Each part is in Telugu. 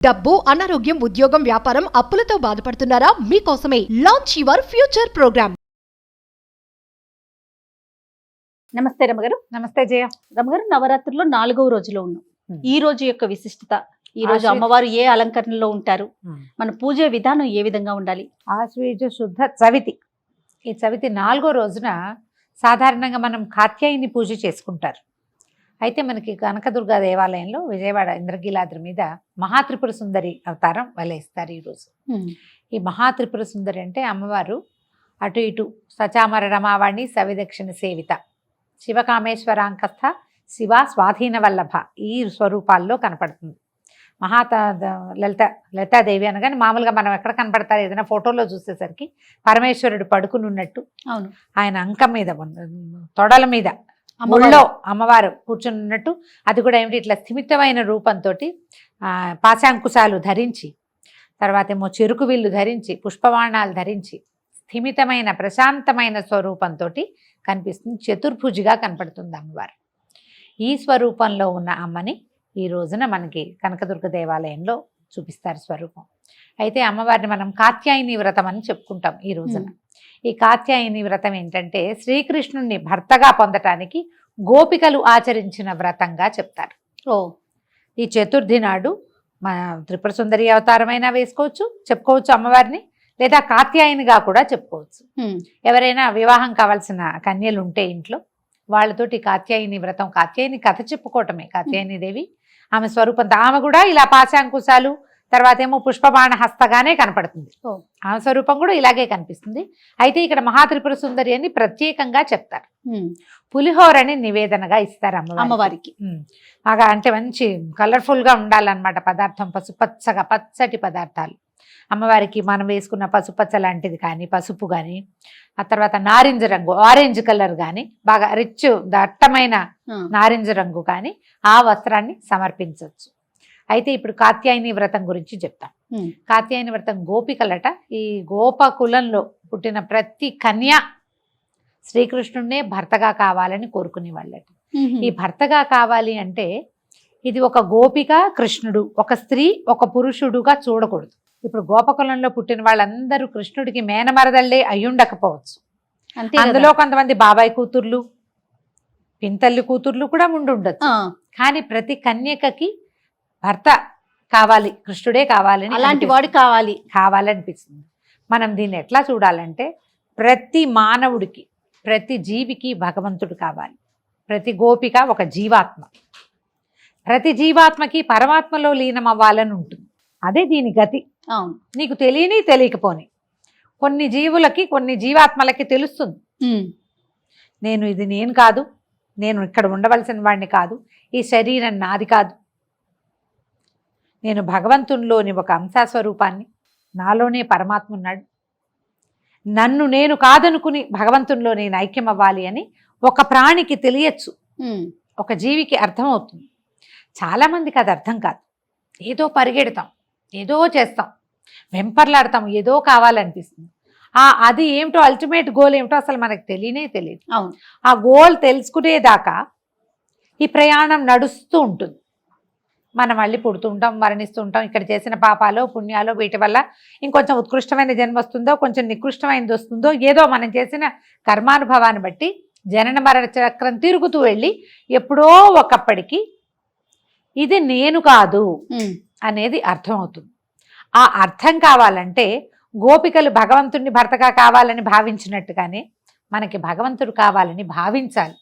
డబ్బు, అనారోగ్యం, ఉద్యోగం, వ్యాపారం, అప్పులతో బాధపడుతున్నారా? మీకోసమే లాంచ్ యువర్ ఫ్యూచర్ ప్రోగ్రామ్. నమస్తే రమగారు. నమస్తే జయ. రమగారు, నవరాత్రుల్లో 4వ రోజులో ఉన్నాం. ఈ రోజు యొక్క విశిష్టత, ఈ రోజు అమ్మవారు ఏ అలంకరణలో ఉంటారు, మన పూజ విధానం ఏ విధంగా ఉండాలి? ఆశ్వయుజ శుద్ధ చవితి. ఈ చవితి 4వ రోజున సాధారణంగా మనం కాత్యాయని పూజ చేసుకుంటారు. అయితే మనకి కనకదుర్గ దేవాలయంలో విజయవాడ ఇంద్రకీలాద్రి మీద మహాత్రిపుర సుందరి అవతారం వలేస్తారు ఈరోజు. ఈ మహాత్రిపుర సుందరి అంటే అమ్మవారు అటు ఇటు సచామర రమావాణి సవిదక్షిణ సేవిత శివకామేశ్వరాంకస్థ శివ స్వాధీన వల్లభ ఈ స్వరూపాల్లో కనపడుతుంది. లలితాదేవి అనగానే మామూలుగా మనం ఎక్కడ కనపడతారు, ఏదైనా ఫోటోలో చూసేసరికి పరమేశ్వరుడు పడుకుని ఉన్నట్టు, ఆయన అంకం మీద తొడల మీద ముళ్ళో అమ్మవారు కూర్చుని ఉన్నట్టు, అది కూడా ఏమిటి ఇట్లా స్థిమితమైన రూపంతో పాశాంకుశాలు ధరించి, తర్వాత ఏమో చెరుకు విల్లు ధరించి, పుష్పబాణాలు ధరించి స్థిమితమైన ప్రశాంతమైన స్వరూపంతో కనిపిస్తుంది. చతుర్భుజిగా కనపడుతుంది అమ్మవారు. ఈ స్వరూపంలో ఉన్న అమ్మని ఈ రోజున మనకి కనకదుర్గ దేవాలయంలో చూపిస్తారు స్వరూపం. అయితే అమ్మవారిని మనం కాత్యాయని వ్రతం అని చెప్పుకుంటాం ఈ రోజున. ఈ కాత్యాయని వ్రతం ఏంటంటే శ్రీకృష్ణుణ్ణి భర్తగా పొందటానికి గోపికలు ఆచరించిన వ్రతంగా చెప్తారు. ఈ చతుర్థి నాడు మన త్రిపుర సుందరి అవతారమైనా వేసుకోవచ్చు, చెప్పుకోవచ్చు అమ్మవారిని, లేదా కాత్యాయనిగా కూడా చెప్పుకోవచ్చు. ఎవరైనా వివాహం కావాల్సిన కన్యలు ఉంటే ఇంట్లో వాళ్ళతోటి కాత్యాయని వ్రతం, కాత్యాయని కథ చెప్పుకోవటమే. కాత్యాయని దేవి ఆమె స్వరూపంతో ఆమె కూడా ఇలా పాశాంకుశాలు తర్వాత ఏమో పుష్పబాణ హస్తగానే కనపడుతుంది. ఆమె స్వరూపం కూడా ఇలాగే కనిపిస్తుంది. అయితే ఇక్కడ మహాత్రిపుర సుందరి అని ప్రత్యేకంగా చెప్తారు. పులిహోరని నివేదనగా ఇస్తారు అమ్మవారికి. బాగా అంటే మంచి కలర్ఫుల్గా ఉండాలన్నమాట పదార్థం, పసుపచ్చగా పచ్చటి పదార్థాలు. అమ్మవారికి మనం వేసుకున్న పసుపచ్చ లాంటిది కానీ, పసుపు కానీ, ఆ తర్వాత నారింజ రంగు ఆరెంజ్ కలర్ కానీ, బాగా రిచ్ దట్టమైన నారింజ రంగు కానీ ఆ వస్త్రాన్ని సమర్పించవచ్చు. అయితే ఇప్పుడు కాత్యాయని వ్రతం గురించి చెప్తాం. కాత్యాయని వ్రతం గోపికలట, ఈ గోపకులంలో పుట్టిన ప్రతి కన్య శ్రీకృష్ణుడినే భర్తగా కావాలని కోరుకునే వాళ్ళట. ఈ భర్తగా కావాలి అంటే ఇది ఒక గోపిక కృష్ణుడు, ఒక స్త్రీ ఒక పురుషుడుగా చూడకూడదు. ఇప్పుడు గోపకులంలో పుట్టిన వాళ్ళందరూ కృష్ణుడికి మేనమరదళ్ళే అయ్యుండకపోవచ్చు. అందులో కొంతమంది బాబాయ్ కూతుర్లు, పింతల్లి కూతుర్లు కూడా ఉండొచ్చు. కానీ ప్రతి కన్యకకి భర్త కావాలి, కృష్ణుడే కావాలని, అలాంటి వాడు కావాలనిపిస్తుంది. మనం దీన్ని ఎట్లా చూడాలంటే ప్రతి మానవుడికి, ప్రతి జీవికి భగవంతుడు కావాలి. ప్రతి గోపిక ఒక జీవాత్మ, ప్రతి జీవాత్మకి పరమాత్మలో లీనం అవ్వాలని ఉంటుంది. అదే దీని గతి. నీకు తెలియని తెలియకపోని కొన్ని జీవులకి, కొన్ని జీవాత్మలకి తెలుస్తుంది, నేను కాదు, నేను ఇక్కడ ఉండవలసిన వాడిని కాదు, ఈ శరీరం నాది కాదు, నేను భగవంతునిలోని ఒక అంశస్వరూపాన్ని, నాలోనే పరమాత్మ ఉన్నాడు, నన్ను నేను కాదనుకుని భగవంతునిలో నేను ఐక్యం అవ్వాలి అని ఒక ప్రాణికి తెలియచ్చు, ఒక జీవికి అర్థమవుతుంది. చాలామందికి అది అర్థం కాదు. ఏదో పరిగెడతాం, ఏదో చేస్తాం, వెంపర్లాడతాం, ఏదో కావాలనిపిస్తుంది. అది ఏమిటో అల్టిమేట్ గోల్ ఏమిటో అసలు మనకు తెలియదు. ఆ గోల్ తెలుసుకునేదాకా ఈ ప్రయాణం నడుస్తూ ఉంటుంది. మనం మళ్ళీ పుడుతూ ఉంటాం, మరణిస్తూ ఉంటాం. ఇక్కడ చేసిన పాపాలో పుణ్యాలో వీటి వల్ల ఇంకొంచెం ఉత్కృష్టమైన జన్మ వస్తుందో, కొంచెం నికృష్టమైనది వస్తుందో, ఏదో మనం చేసిన కర్మానుభవాన్ని బట్టి జనన మరణ చక్రం తిరుగుతూ వెళ్ళి ఎప్పుడో ఒకప్పటికి ఇది నేను కాదు అనేది అర్థమవుతుంది. ఆ అర్థం కావాలంటే గోపికలు భగవంతుడిని భర్తగా కావాలని భావించినట్టుగానే మనకి భగవంతుడు కావాలని భావించాలి.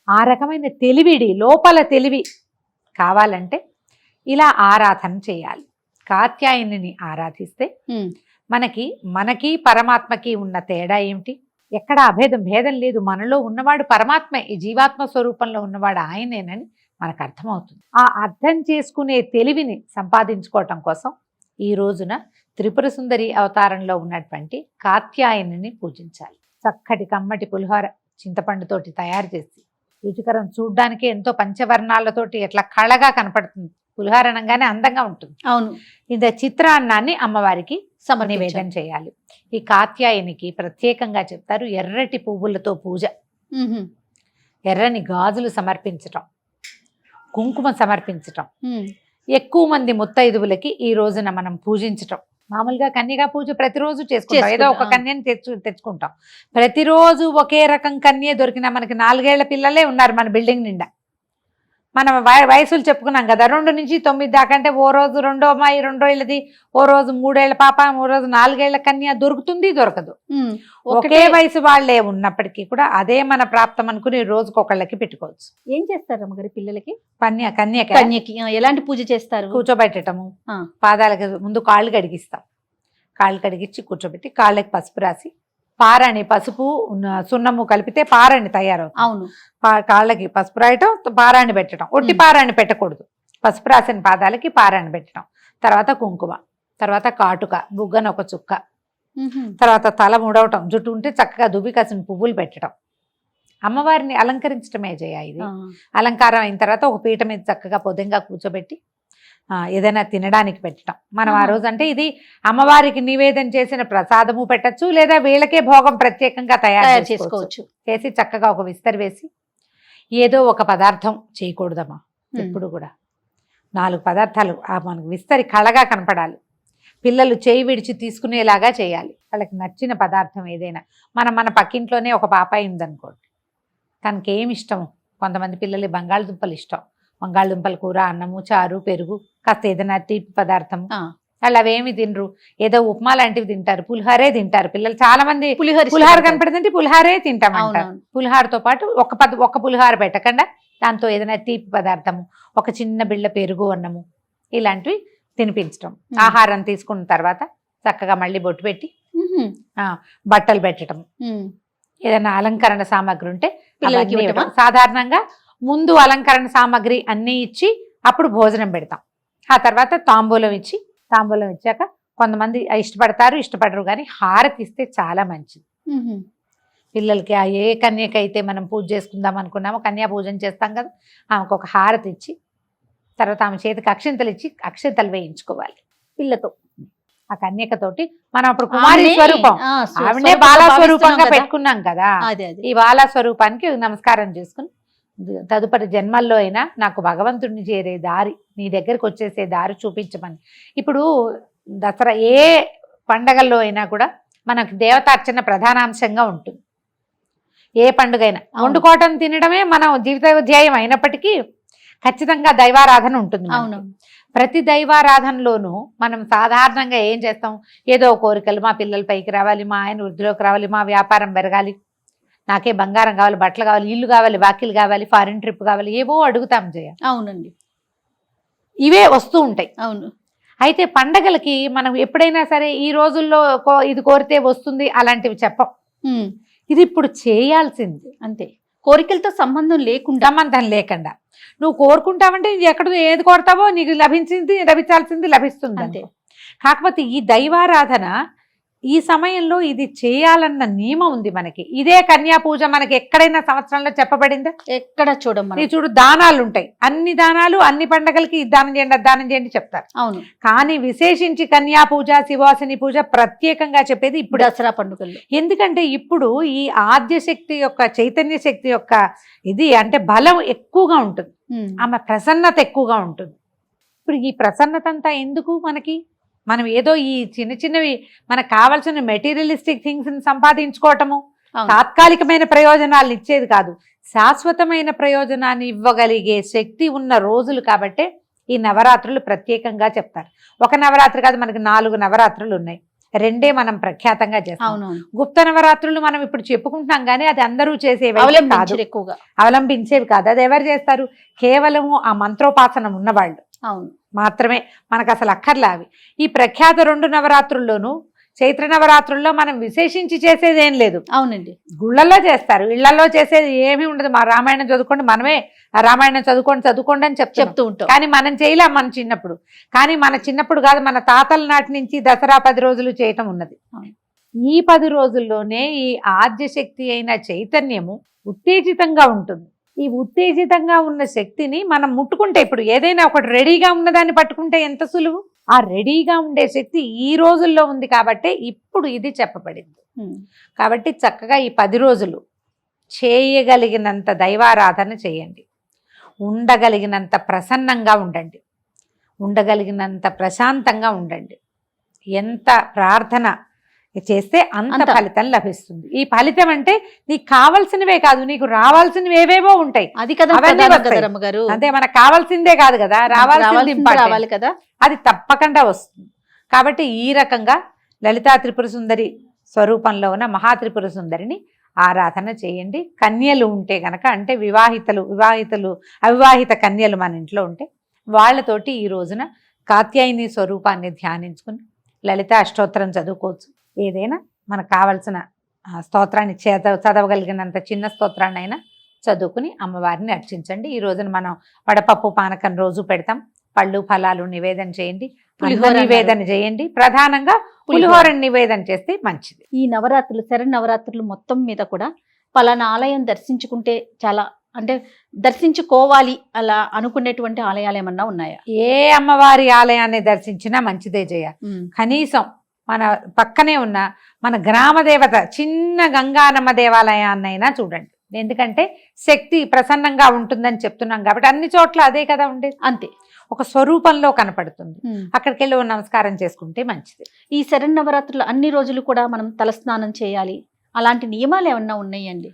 ఆ రకమైన తెలివిడి, లోపల తెలివి కావాలంటే ఇలా ఆరాధన చేయాలి. కాత్యాయనిని ఆరాధిస్తే మనకి పరమాత్మకి ఉన్న తేడా ఏమిటి? ఎక్కడ భేదం లేదు. మనలో ఉన్నవాడు పరమాత్మే, ఈ జీవాత్మ స్వరూపంలో ఉన్నవాడు ఆయనేనని మనకు అర్థమవుతుంది. ఆ అర్థం చేసుకునే తెలివిని సంపాదించుకోవటం కోసం ఈ రోజున త్రిపుర సుందరి అవతారంలో ఉన్నటువంటి కాత్యాయనిని పూజించాలి. చక్కటి కమ్మటి పులిహోర చింతపండుతోటి తయారు చేసి, రుచికరం చూడ్డానికి ఎంతో పంచవర్ణాలతోటి ఎట్లా కళగా కనపడుతుంది. పులిహోర అనగానే అందంగా ఉంటుంది. అవును. ఇంత చిత్రాన్నాన్ని అమ్మవారికి నివేదన చేయాలి. ఈ కాత్యాయనికి ప్రత్యేకంగా చెప్తారు ఎర్రటి పువ్వులతో పూజ, ఎర్రని గాజులు సమర్పించటం, కుంకుమ సమర్పించటం, ఎక్కువ మంది ముత్తైదువులకి ఈ రోజున మనం పూజించటం. మామూలుగా కన్యగా పూజ ప్రతిరోజు చేసుకుంటాం, ఏదో ఒక కన్యని తెచ్చుకుంటాం. ప్రతిరోజు ఒకే రకం కన్య దొరికినా మనకి 4 ఏళ్ల పిల్లలే ఉన్నారు మన బిల్డింగ్ నిండా. మనం వయసులు చెప్పుకున్నాం కదా, 2 నుంచి 9 దాకా. అంటే ఓ రోజు 2వ అమ్మాయి 2 ఏళ్ళది, ఓ రోజు 3 ఏళ్ల పాప, ఓ రోజు 4 ఏళ్ల కన్య దొరుకుతుంది, దొరకదు. ఒకే వయసు వాళ్లే ఉన్నప్పటికీ కూడా అదే మన ప్రాప్తం అనుకుని రోజుకొకళ్ళకి పెట్టుకోవచ్చు. ఏం చేస్తారు అమ్మగారి పిల్లలకి? కన్యకి ఎలాంటి పూజ చేస్తారు? కూర్చోబెట్టటము, పాదాలకి ముందు కాళ్ళు కడిగిస్తాం, కాళ్ళు కడిగించి కూర్చోబెట్టి కాళ్ళకి పసుపు రాసి, పారాణి పసుపు సున్నము కలిపితే పారాణి తయారవుతుంది. అవును, కాళ్ళకి పసుపు రాయటం, పారాణి పెట్టడం. ఒట్టి పారాణి పెట్టకూడదు, పసుపు రాసిన పాదాలకి పారాణి పెట్టడం. తర్వాత కుంకుమ, తర్వాత కాటుక, బుగ్గన ఒక చుక్క, తర్వాత తల ముడవటం, జుట్టు ఉంటే చక్కగా దువ్వి కాసిన పువ్వులు పెట్టడం. అమ్మవారిని అలంకరించడమే ఇది. అలంకారం అయిన తర్వాత ఒక పీట మీద చక్కగా పొద్దుగా కూర్చోబెట్టి ఏదైనా తినడానికి పెట్టడం. మనం ఆ రోజు అంటే ఇది అమ్మవారికి నివేదన చేసిన ప్రసాదము పెట్టచ్చు, లేదా వీళ్ళకే భోగం ప్రత్యేకంగా తయారు చేసుకోవచ్చు. చేసి చక్కగా ఒక విస్తరి వేసి ఏదో ఒక పదార్థం చేయకూడదమ్మా. ఎప్పుడు కూడా 4 పదార్థాలు మనకు విస్తరి కళగా కనపడాలి. పిల్లలు చేయి విడిచి తీసుకునేలాగా చేయాలి. వాళ్ళకి నచ్చిన పదార్థం ఏదైనా. మన పక్కింట్లోనే ఒక పాపాయి ఉందనుకోండి, తనకి ఏమి ఇష్టము, కొంతమంది పిల్లలు బంగాళదుంపలు ఇష్టం, బంగాళదుంపల కూర, అన్నము, చారు, పెరుగు, కాస్త ఏదైనా తీపి పదార్థం. వాళ్ళు అవేమి తినరు, ఏదో ఉప్మా లాంటివి తింటారు, పులిహారే తింటారు పిల్లలు. చాలా మంది పులిహార కనపడుతుంటే పులిహారే తింటామంటారు. పులిహారతో పాటు ఒక పులిహార పెట్టకుండా దాంతో ఏదైనా తీపి పదార్థము, ఒక చిన్న బిళ్ళ పెరుగు, అన్నము, ఇలాంటివి తినిపించడం. ఆహారం తీసుకున్న తర్వాత చక్కగా మళ్ళీ బొట్టు పెట్టి బట్టలు పెట్టడం. ఏదైనా అలంకరణ సామాగ్రి ఉంటే పిల్లలకి సాధారణంగా ముందు అలంకరణ సామాగ్రి అన్నీ ఇచ్చి అప్పుడు భోజనం పెడతాం. ఆ తర్వాత తాంబూలం ఇచ్చాక కొంతమంది ఇష్టపడరు, కానీ హారతి ఇస్తే చాలా మంచిది పిల్లలకి. ఏ కన్యకైతే మనం పూజ చేసుకుందాం అనుకున్నామో, కన్యా పూజన చేస్తాం కదా, ఆమెకు ఒక హారతి ఇచ్చి తర్వాత ఆమె చేతికి అక్షింతలు ఇచ్చి అక్షింతలు వేయించుకోవాలి పిల్లతో. ఆ కన్యకతోటి మనం అప్పుడు కుమారి స్వరూపం, ఆవిడే బాలా స్వరూపంగా పెట్టుకున్నాం కదా, ఈ బాలా స్వరూపానికి నమస్కారం చేసుకుని తదుపరి జన్మల్లో అయినా నాకు భగవంతుడిని చేరే దారి, నీ దగ్గరికి వచ్చేసే దారి చూపించమని. ఇప్పుడు దసరా ఏ పండగల్లో అయినా కూడా మనకు దేవతార్చన ప్రధానాంశంగా ఉంటుంది. ఏ పండుగ అయినా వండుకోవటం తినడమే మన జీవిత ధ్యేయం అయినప్పటికీ ఖచ్చితంగా దైవారాధన ఉంటుంది. ప్రతి దైవారాధనలోనూ మనం సాధారణంగా ఏం చేస్తాం, ఏదో కోరికలు, మా పిల్లల పైకి రావాలి, మా ఆయన వృద్ధిలోకి రావాలి, మా వ్యాపారం పెరగాలి, నాకే బంగారం కావాలి, బట్టలు కావాలి, ఇల్లు కావాలి, వాకిలు కావాలి, ఫారిన్ ట్రిప్ కావాలి, ఏవో అడుగుతాం జయ. అవునండి, ఇవే వస్తూ ఉంటాయి. అవును. అయితే పండగలకి మనం ఎప్పుడైనా సరే ఈ రోజుల్లో ఇది కోరితే వస్తుంది అలాంటివి చెప్పం. ఇది ఇప్పుడు చేయాల్సింది అంతే. కోరికలతో సంబంధం లేకుండా నువ్వు కోరుకుంటావంటే ఎక్కడ ఏది కోరుతావో నీకు లభించాల్సింది లభిస్తుంది అంతే. కాకపోతే ఈ దైవారాధన ఈ సమయంలో ఇది చేయాలన్న నియమం ఉంది మనకి. ఇదే కన్యా పూజ మనకి ఎక్కడైనా సంవత్సరంలో చెప్పబడిందా? ఎక్కడ చూడమ్మా. చూడు, దానాలు ఉంటాయి, అన్ని దానాలు అన్ని పండగలకి దానం చేయండి చెప్తారు. అవును. కానీ విశేషించి కన్యా పూజ, శివాసిని పూజ ప్రత్యేకంగా చెప్పేది ఇప్పుడు దసరా పండుగల్లో. ఎందుకంటే ఇప్పుడు ఈ ఆద్యశక్తి యొక్క, చైతన్య శక్తి యొక్క ఇది అంటే బలం ఎక్కువగా ఉంటుంది, ఆమె ప్రసన్నత ఎక్కువగా ఉంటుంది. ఇప్పుడు ఈ ప్రసన్నత అంతా ఎందుకు మనకి? మనం ఏదో ఈ చిన్నవి మనకు కావాల్సిన మెటీరియలిస్టిక్ థింగ్స్ సంపాదించుకోవటము, తాత్కాలికమైన ప్రయోజనాలు ఇచ్చేది కాదు, శాశ్వతమైన ప్రయోజనాన్ని ఇవ్వగలిగే శక్తి ఉన్న రోజులు కాబట్టే ఈ నవరాత్రులు ప్రత్యేకంగా చెప్తారు. ఒక నవరాత్రి కాదు, మనకి 4 నవరాత్రులు ఉన్నాయి. 2 మనం ప్రఖ్యాతంగా చేస్తాం. గుప్త నవరాత్రులు మనం ఇప్పుడు చెప్పుకుంటున్నాం, కానీ అది అందరూ చేసేవి ఎక్కువగా అవలంబించేవి కాదు. అది ఎవరు చేస్తారు? కేవలము ఆ మంత్రోపాసనం ఉన్నవాళ్ళు మాత్రమే. మనకు అసలు అక్కర్లే అవి. ఈ ప్రఖ్యాత 2 నవరాత్రుల్లోనూ చైత్ర నవరాత్రుల్లో మనం విశేషించి చేసేది ఏం లేదు. అవునండి, గుళ్ళల్లో చేస్తారు, ఇళ్లలో చేసేది ఏమీ ఉండదు. మా రామాయణం చదువుకోండి, మనమే రామాయణం చదువుకోండి అని చెప్తూ ఉంటాం, కానీ మనం చేయలేం మన చిన్నప్పుడు. కానీ మన చిన్నప్పుడు కాదు, మన తాతల నాటి నుంచి దసరా 10 రోజులు చేయటం ఉన్నది. ఈ 10 రోజుల్లోనే ఈ ఆద్యశక్తి అయిన చైతన్యము ఉత్తేజితంగా ఉంటుంది. ఈ ఉత్తేజితంగా ఉన్న శక్తిని మనం ముట్టుకుంటే, ఇప్పుడు ఏదైనా ఒకటి రెడీగా ఉన్నదాన్ని పట్టుకుంటే ఎంత సులువు. ఆ రెడీగా ఉండే శక్తి ఈ రోజుల్లో ఉంది కాబట్టి ఇప్పుడు ఇది చెప్పబడింది. కాబట్టి చక్కగా ఈ 10 రోజులు చేయగలిగినంత దైవారాధన చేయండి, ఉండగలిగినంత ప్రసన్నంగా ఉండండి. ఉండగలిగినంత ప్రశాంతంగా ఉండండి. ఎంత ప్రార్థన చేస్తే అంత ఫలితం లభిస్తుంది. ఈ ఫలితం అంటే నీకు కావాల్సినవే కాదు, నీకు రావాల్సినవి ఏవేవో ఉంటాయి. అది కదా గారు, అంటే మనకు కావాల్సిందే కాదు కదా, రావాలి కదా, అది తప్పకుండా వస్తుంది. కాబట్టి ఈ రకంగా లలితా త్రిపుర సుందరి స్వరూపంలో ఉన్న మహాత్రిపుర సుందరిని ఆరాధన చేయండి. కన్యలు ఉంటే గనక, అంటే అవివాహిత కన్యలు మన ఇంట్లో ఉంటే వాళ్ళతోటి ఈ రోజున కాత్యాయని స్వరూపాన్ని ధ్యానించుకుని లలిత అష్టోత్తరం చదువుకోవచ్చు. ఏదైనా మనకు కావలసిన స్తోత్రాన్ని చదవగలిగినంత చిన్న స్తోత్రాన్ని అయినా చదువుకుని అమ్మవారిని అర్చించండి. ఈ రోజున మనం వడపప్పు పానకం రోజు పెడతాం. పళ్ళు ఫలాలు నివేదన చేయండి, పులిహోర నివేదన చేయండి. ప్రధానంగా పులిహోర నివేదన చేస్తే మంచిది. ఈ నవరాత్రులు, శరన్నవరాత్రులు మొత్తం మీద కూడా పలానా ఆలయం దర్శించుకుంటే చాలా, అంటే దర్శించుకోవాలి అలా అనుకునేటువంటి ఆలయాలు ఏమన్నా ఉన్నాయా? ఏ అమ్మవారి ఆలయాన్ని దర్శించినా మంచిదే జయ. కనీసం మన పక్కనే ఉన్న మన గ్రామ దేవత చిన్న గంగానమ్మ దేవాలయాన్నైనా చూడండి. ఎందుకంటే శక్తి ప్రసన్నంగా ఉంటుందని చెప్తున్నాం కాబట్టి అన్ని చోట్ల అదే కదా ఉండేది. అంతే, ఒక స్వరూపంలో కనపడుతుంది. అక్కడికి వెళ్ళి నమస్కారం చేసుకుంటే మంచిది. ఈ శరన్నవరాత్రులు అన్ని రోజులు కూడా మనం తలస్నానం చేయాలి, అలాంటి నియమాలు ఏమన్నా ఉన్నాయండి?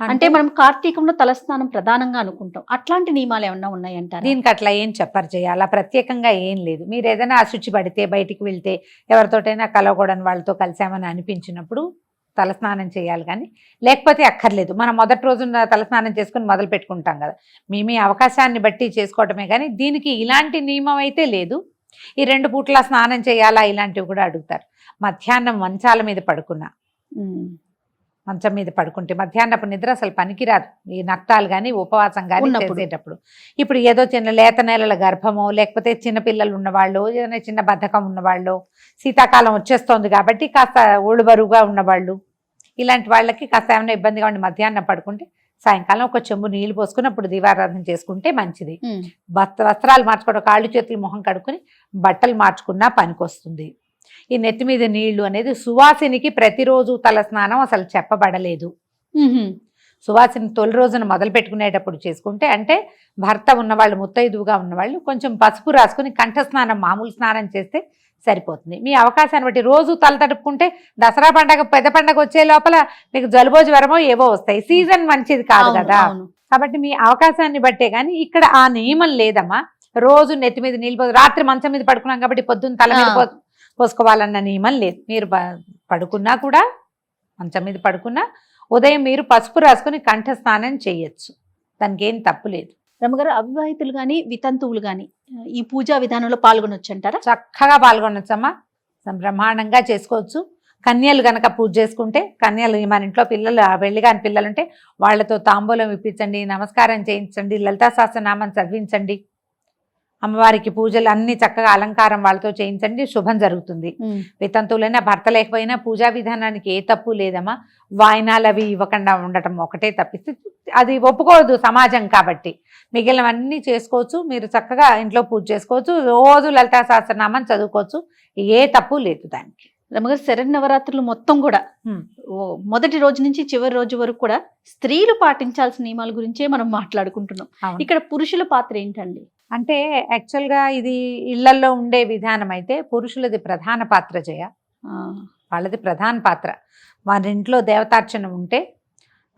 అంటే మనం కార్తీకంలో తలస్నానం ప్రధానంగా అనుకుంటాం, అట్లాంటి నియమాలు ఏమన్నా ఉన్నాయంటారు? దీనికి అట్లా ఏం చెప్పరు చేయాలి, అలా ప్రత్యేకంగా ఏం లేదు. మీరు ఏదైనా అశుచి పడితే, బయటికి వెళ్తే, ఎవరితోటైనా కలవకూడని వాళ్ళతో కలిసామని అనిపించినప్పుడు తలస్నానం చేయాలి, కానీ లేకపోతే అక్కర్లేదు. మనం మొదటి రోజున తలస్నానం చేసుకుని మొదలు పెట్టుకుంటాం కదా, మీ అవకాశాన్ని బట్టి చేసుకోవటమే. కానీ దీనికి ఇలాంటి నియమం అయితే లేదు. ఈ 2 పూట్ల స్నానం చేయాలా ఇలాంటివి కూడా అడుగుతారు. మధ్యాహ్నం మంచాల మీద పడుకున్నా, మంచం మీద పడుకుంటే మధ్యాహ్నపు నిద్ర అసలు పనికిరాదు. ఈ నక్తాలు కానీ ఉపవాసం కానీ చేసేటప్పుడు. ఇప్పుడు ఏదో చిన్న లేత నెలల గర్భమో, లేకపోతే చిన్నపిల్లలు ఉన్నవాళ్ళు, ఏదైనా చిన్న బద్ధకం ఉన్నవాళ్ళు, శీతాకాలం వచ్చేస్తోంది కాబట్టి కాస్త ఒళ్ళు బరువుగా ఉన్నవాళ్ళు, ఇలాంటి వాళ్ళకి కాస్త ఏమైనా ఇబ్బందిగా ఉండి మధ్యాహ్నం పడుకుంటే సాయంకాలం ఒక చెంబు నీళ్లు పోసుకుని అప్పుడు దీపారాధన చేసుకుంటే మంచిది. వస్త్రాలు మార్చుకోవడం, కాళ్ళు చేతులు మొహం కడుక్కుని బట్టలు మార్చుకున్నా పనికొస్తుంది. ఈ నెత్తి మీద నీళ్లు అనేది సువాసినికి ప్రతిరోజు తల స్నానం అసలు చెప్పబడలేదు. సువాసిని తొలి రోజున మొదలు పెట్టుకునేటప్పుడు చేసుకుంటే, అంటే భర్త ఉన్నవాళ్ళు, ముత్తైదువుగా ఉన్నవాళ్ళు కొంచెం పసుపు రాసుకుని కంఠస్నానం, మామూలు స్నానం చేస్తే సరిపోతుంది. మీ అవకాశాన్ని బట్టి రోజు తల తడుపుకుంటే దసరా పండగ, పెద్ద పండగ వచ్చే లోపల మీకు జలుబో జ్వరమో ఏవో వస్తాయి. సీజన్ మంచిది కాదు కదా, కాబట్టి మీ అవకాశాన్ని బట్టే. కానీ ఇక్కడ ఆ నియమం లేదమ్మా. రోజు నెత్తి మీద నీళ్ళు, రాత్రి మంచం మీద పడుకున్నాం కాబట్టి పొద్దున్న తల మీద పోసుకోవాలన్న నియమం లేదు. మీరు పడుకున్నా కూడా, మంచం మీద పడుకున్నా ఉదయం మీరు పసుపు రాసుకుని కంఠ స్నానం చేయొచ్చు, దానికి ఏం తప్పు లేదు. రమ్మగారు, అవివాహితులు కానీ వితంతువులు కానీ ఈ పూజా విధానంలో పాల్గొనొచ్చు అంటారా? చక్కగా పాల్గొనొచ్చమ్మా, బ్రహ్మాండంగా చేసుకోవచ్చు. కన్యలు గనక పూజ చేసుకుంటే, కన్యలు మన ఇంట్లో పిల్లలు, పెళ్లి కాని పిల్లలుంటే వాళ్ళతో తాంబూలం ఇప్పించండి, నమస్కారం చేయించండి, లలితా సహస్రనామం చదివించండి, అమ్మవారికి పూజలు అన్ని చక్కగా అలంకారం వాళ్ళతో చేయించండి, శుభం జరుగుతుంది. వితంతువులైనా భర్త లేకపోయినా పూజా విధానానికి ఏ తప్పు లేదమ్మా. వాయినాలు అవి ఇవ్వకుండా ఉండటం ఒకటే తప్పిస్తే అది ఒప్పుకోదు సమాజం కాబట్టి. మిగిలినవన్నీ చేసుకోవచ్చు. మీరు చక్కగా ఇంట్లో పూజ చేసుకోవచ్చు, రోజు లలితా సహస్రనామం చదువుకోవచ్చు, ఏ తప్పు లేదు దానికి. రమ్మగారు, శరన్నవరాత్రులు మొత్తం కూడా మొదటి రోజు నుంచి చివరి రోజు వరకు కూడా స్త్రీలు పాటించాల్సిన నియమాల గురించే మనం మాట్లాడుకుంటున్నాం. ఇక్కడ పురుషుల పాత్ర ఏంటండి? అంటే యాక్చువల్గా ఇది ఇళ్లల్లో ఉండే విధానం అయితే పురుషులది ప్రధాన పాత్ర జయ. వాళ్ళది ప్రధాన పాత్ర. వారి ఇంట్లో దేవతార్చన ఉంటే,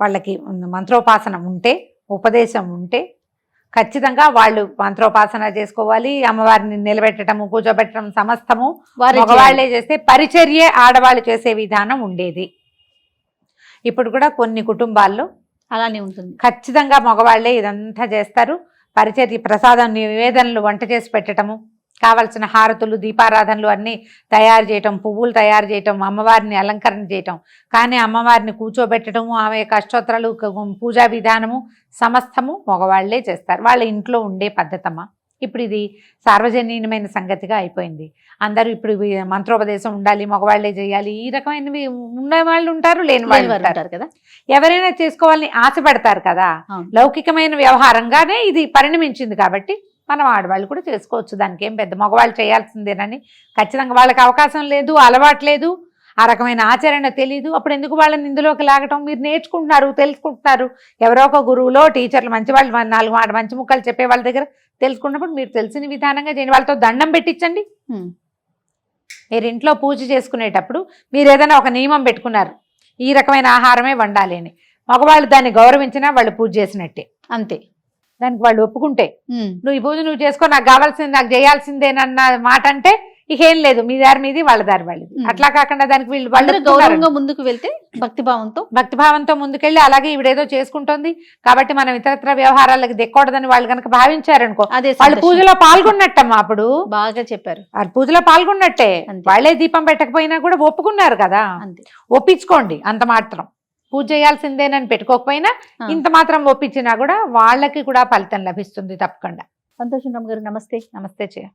వాళ్ళకి మంత్రోపాసన ఉంటే, ఉపదేశం ఉంటే ఖచ్చితంగా వాళ్ళు మంత్రోపాసన చేసుకోవాలి. అమ్మవారిని నిలబెట్టడము, కూర్చోబెట్టడం సమస్తము మగవాళ్లే చేస్తే, పరిచర్యే ఆడవాళ్ళు చేసే విధానం ఉండేది. ఇప్పుడు కూడా కొన్ని కుటుంబాల్లో అలానే ఉంటుంది. ఖచ్చితంగా మగవాళ్లే ఇదంతా చేస్తారు. పరిచర్య, ప్రసాదం, నివేదనలు, వంట చేసి పెట్టడము, కావలసిన హారతులు, దీపారాధనలు అన్నీ తయారు చేయటం, పువ్వులు తయారు చేయటం, అమ్మవారిని అలంకరణ చేయటం. కానీ అమ్మవారిని కూర్చోబెట్టడము, ఆమె యొక్క అష్టోత్తరాలు, పూజా విధానము సమస్తము మగవాళ్లే చేస్తారు. వాళ్ళ ఇంట్లో ఉండే పద్ధతమ్మా. ఇప్పుడు ఇది సార్వజనీయమైన సంగతిగా అయిపోయింది. అందరూ ఇప్పుడు మంత్రోపదేశం ఉండాలి, మగవాళ్లే చేయాలి, ఈ రకమైనవి ఉన్న వాళ్ళు ఉంటారు, లేని వాళ్ళు ఉంటారు కదా. ఎవరైనా చేసుకోవాలని ఆశపడతారు కదా. లౌకికమైన వ్యవహారంగానే ఇది పరిణమించింది కాబట్టి మనం ఆడవాళ్ళు కూడా చేసుకోవచ్చు. దానికి ఏం పెద్ద మగవాళ్ళు చేయాల్సిందేనని ఖచ్చితంగా వాళ్ళకి అవకాశం లేదు, అలవాటు లేదు, ఆ రకమైన ఆచరణ తెలియదు. అప్పుడు ఎందుకు వాళ్ళని ఇందులోకి లాగటం? మీరు నేర్చుకుంటున్నారు, తెలుసుకుంటున్నారు. ఎవరో ఒక గురువులో టీచర్లు మంచి వాళ్ళు 4 మంచి ముక్కలు చెప్పే వాళ్ళ దగ్గర తెలుసుకున్నప్పుడు మీరు తెలిసిన విధానంగా చేయండి. వాళ్ళతో దండం పెట్టించండి. మీరు ఇంట్లో పూజ చేసుకునేటప్పుడు మీరు ఏదైనా ఒక నియమం పెట్టుకున్నారు, ఈ రకమైన ఆహారమే వండాలి అని. మగవాళ్ళు దాన్ని గౌరవించినా వాళ్ళు పూజ చేసినట్టే. అంతే. దానికి వాళ్ళు ఒప్పుకుంటే నువ్వు ఈ పూజ నువ్వు చేసుకో, నాకు కావాల్సింది నాకు చేయాల్సిందేనన్న మాట అంటే ఇక ఏం లేదు, మీ దారి మీది వాళ్ళ దారి వాళ్ళది. అట్లా కాకుండా దానికి వీళ్ళు గౌరవంగా ముందుకు వెళ్తే భక్తిభావంతో ముందుకెళ్ళి అలాగే ఈవిడేదో చేసుకుంటోంది కాబట్టి మనం ఇతరత్ర వ్యవహారాలకు దెక్కకూడదని వాళ్ళు కనుక భావించారనుకో, వాళ్ళు పూజలో పాల్గొన్నట్టమ్మా. అప్పుడు బాగా చెప్పారు, వాళ్ళు పూజలో పాల్గొన్నట్టే. వాళ్ళే దీపం పెట్టకపోయినా కూడా ఒప్పుకున్నారు కదా, ఒప్పించుకోండి. అంత మాత్రం పూజ చేయాల్సిందేనని పెట్టుకోకపోయినా ఇంత మాత్రం ఒప్పించినా కూడా వాళ్ళకి కూడా ఫలితం లభిస్తుంది తప్పకుండా. సంతోషం గారు. నమస్తే. నమస్తే చేయ.